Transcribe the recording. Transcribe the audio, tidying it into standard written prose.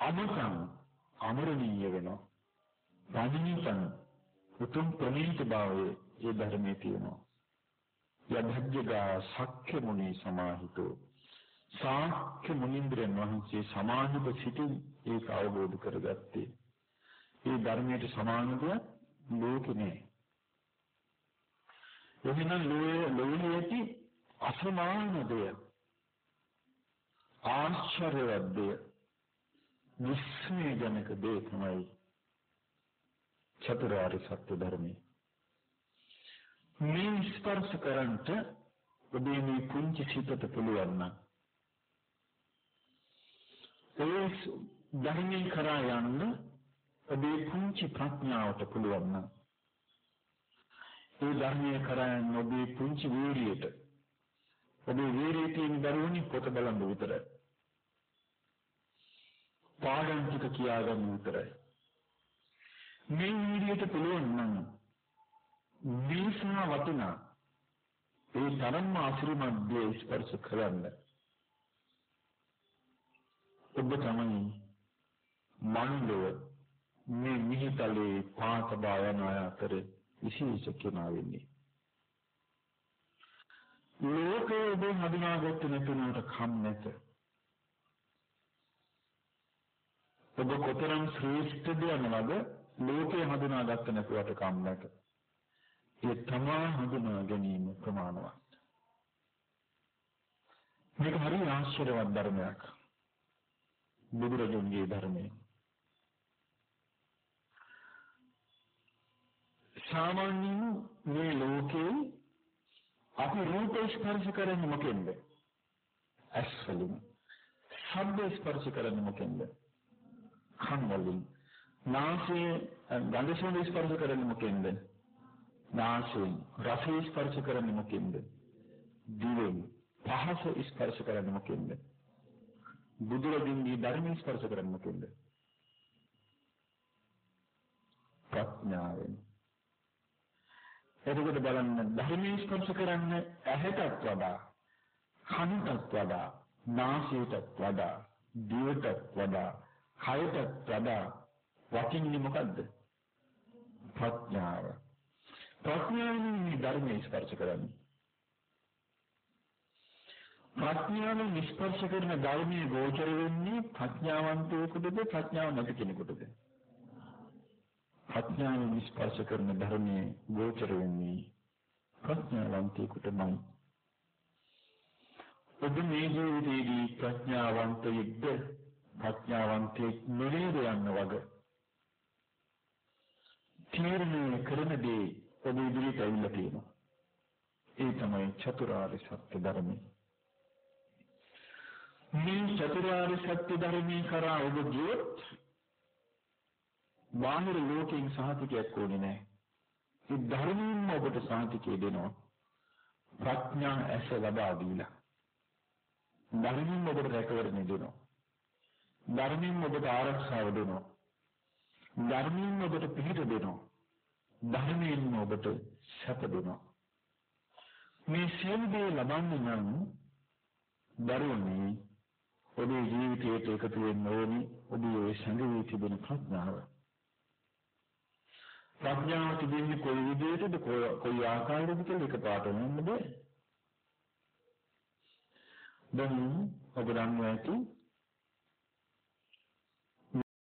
අමතං අමරණීය වෙනවා. රාජනීතං උතුම් ප්‍රණීත භාවයේ ඒ ධර්මයේ තියෙනවා. යභජ්ජගා ශක්‍ය මුනි සමාහිතෝ ශාක්‍ය මුනින්ද්‍රයන් වහන්සේ සමාහිත සිටින් ඒක අවබෝධ කරගත්තේ. ඒ ධර්මයට සමානව ලෝකෙ නෑ. එහෙනම් ලෝකයේ අසමාන දෙය ආශ්චර්යවත් දෙය විස්මයජනක දෙය තමයි චතුරාර්ය සත්‍ය ධර්මය. මේ ස්පර්ශ කරන්ට ඔබේ මේ පුංචි සිතට පුළුවන් නම් ඒ ධර්මයෙන් කරා යන්න ඔබේ පුංචි ප්‍රඥාවට පුළුවන් නම් ඒ ධර්මයේ කරා යන්න ඔබේ පුංචි වීරියට ඔබේ වීරිය තියෙන දරුවනි පොත බලන්න විතරයි. පාඩම් ටික කියාගන්න විතරයි. මේ වීරියට පුළුවන් නම් දීසා වටිනා ඒ ධර්ම ආශ්‍රමත් දේ ස්පර්ශ කරන්න ඔබ තමයි මණ්ඩව මේ මිහිතලේ පාත බායන අතර විශේෂ කෙනා වෙන්නේ. ලෝකයේ ඔබ හඳුනාගත්ත නැතුනට කම් නැත. ඔබ කොතරම් ශ්‍රේෂ්ඨද යනවද ලෝකයේ හඳුනාගත්ත නැතුවට කම් නැත. ඒ තමා හඳුනා ගැනීම ප්‍රමාණවත්. මේක හරි ආශ්චර්යවත් ධර්මයක්. බුදුරජාණන්ගේ ධර්මය. සාමාන්‍යයෙන් මේ ලෝකේ අපි රූප ස්පර්ශ කරන්නේ මොකෙන්ද? ඇස් වලින්. ශබ්ද ස්පර්ශ කරන්නේ මොකෙන්ද? කන් වලින්. නාසයේ ගන්ධ සුවඳ ස්පර්ශ කරන්නේ මොකෙන්ද? නාසයෙන්. රස ස්පර්ශ කරන්නේ මොකෙන්ද? දිවෙන්. පහස ස්පර්ශ කරන්නේ මොකෙන්ද? බුදුරජාණන්ගේ ධර්ම ස්පර්ශ කරන්නේ මොකෙන්ද? ප්‍රඥාවෙන්. එතකොට බලන්න ධර්මයේ ස්පර්ශ කරන්න ඇහැටත් වඩා කනටත් වඩා නාසයටත් වඩා දිවටත් වඩා කයටත් වඩා වටින්නේ මොකද්ද? ප්‍රඥාව. ප්‍රඥාවෙන් මේ ධර්මයේ ස්පර්ශ කරන්නේ. ප්‍රඥාවෙන් ස්පර්ශ කරන ධර්මයේ ගෝචර වෙන්නේ ප්‍රඥාවන්තයෙකුටද ප්‍රඥාව නැති කෙනෙකුටද? ප්‍රඥාවෙන් ස්පර්ශ කරන ධර්මයේ ගෝචර වෙන්නේ ප්‍රඥාවන්තයෙකුටමයි. ඔබ මේ ජීවිතයේදී ප්‍රඥාවන්තයෙක්ද ප්‍රඥාවන්තයෙක් නොවේද යන්න වගේ තීරණය කරන දේ ඔබ ඉදිරියට ඇවිල්ලා තියෙනවා. ඒ තමයි චතුරාර්ය සත්‍ය ධර්මය. මේ චතුරාර්ය සත්‍ය ධර්මයේ කරා ඔබ ගියොත් බාහිර ලෝකයෙන් සහතිකයක් ඕනේ නැහැ. ඒ ධර්මයෙන්ම ඔබට සහතිකය දෙනවා. ප්‍රඥා ඇස ලබා දීලා. ධර්මයෙන් ඔබට රැකවරණය දෙනවා. ධර්මයෙන් ඔබට ආරක්ෂාව දෙනවා. ධර්මයෙන් ඔබට පිහිට දෙනවා. ධර්මයෙන් ඔබට සැප දෙනවා. මේ සියලු දේ ලබන්න නම් දරුවනේ ඔබේ ජීවිතයට එකතු වෙන්න ඕනි ඔබේ සංගීතී තිබෙන ප්‍රඥාව. ප්‍රඥාව තිබෙන්නේ කොයි විදිහටද කොයි ආකාරයකද කියලා එකපාරට නෑ. දැන් ඔබ දන්නවා ඇති